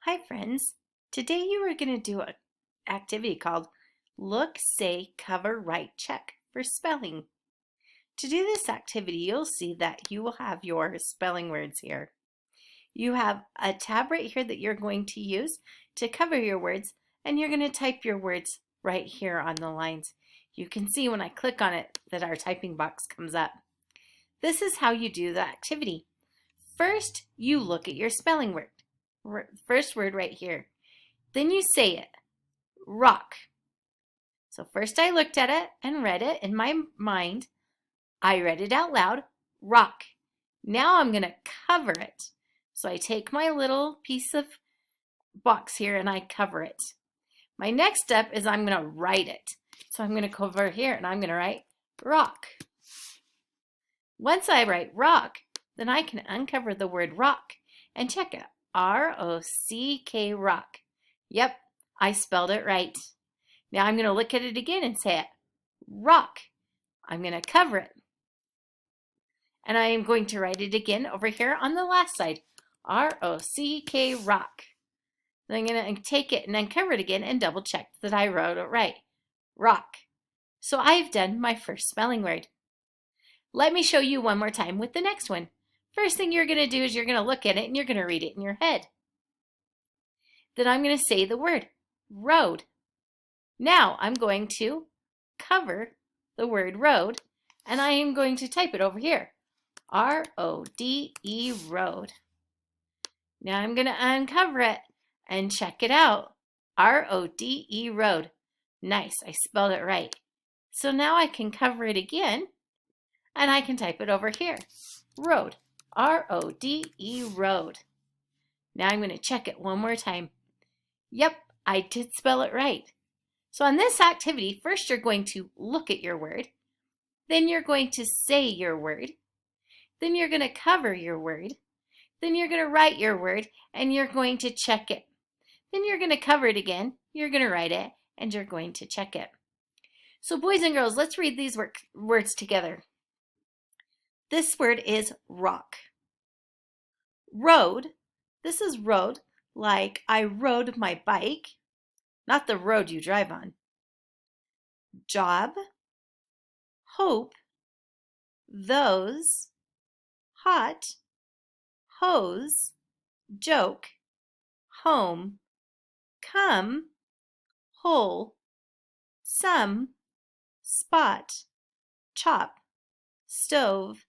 Hi friends, today you are going to do an activity called Look, Say, Cover, Write, Check for spelling. To do this activity, you'll see that you will have your spelling words here. You have a tab right here that you're going to use to cover your words, and you're going to type your words right here on the lines. You can see when I click on it that our typing box comes up. This is how you do the activity. First, you look at your spelling word. First word right here. Then you say it, rock. So first I looked at it and read it in my mind. I read it out loud, rock. Now I'm going to cover it. So I take my little piece of box here and I cover it. My next step is I'm going to write it. So I'm going to go over here and I'm going to write rock. Once I write rock, then I can uncover the word rock and check it. R-O-C-K, rock. Yep, I spelled it right. Now I'm going to look at it again and say it, rock. I'm going to cover it. And I am going to write it again over here on the last side, R-O-C-K, rock. Then I'm going to take it and uncover it again and double check that I wrote it right, rock. So I've done my first spelling word. Let me show you one more time with the next one. First thing you're going to do is you're going to look at it and you're going to read it in your head. Then I'm going to say the word, road. Now I'm going to cover the word road and I am going to type it over here, R-O-D-E, road. Now I'm going to uncover it and check it out, R-O-D-E, road. Nice, I spelled it right. So now I can cover it again and I can type it over here, road, R-O-D-E, road. Now I'm going to check it one more time. Yep, I did spell it right. So on this activity, first you're going to look at your word, then you're going to say your word, then you're going to cover your word, then you're going to write your word, and you're going to check it. Then you're going to cover it again, you're going to write it, and you're going to check it. So boys and girls, let's read these words together. This word is rock. Road, this is road, like I rode my bike, not the road you drive on. Job, hope, those, hot, hose, joke, home, come, whole, some, spot, chop, stove,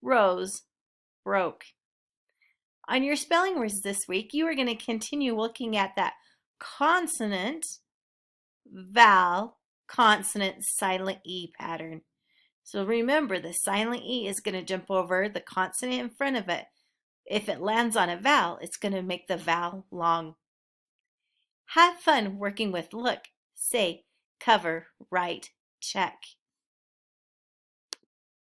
rose, broke. On your spelling words this week, you are going to continue looking at that consonant, vowel, consonant, silent E pattern. So remember, the silent E is going to jump over the consonant in front of it. If it lands on a vowel, it's going to make the vowel long. Have fun working with look, say, cover, write, check.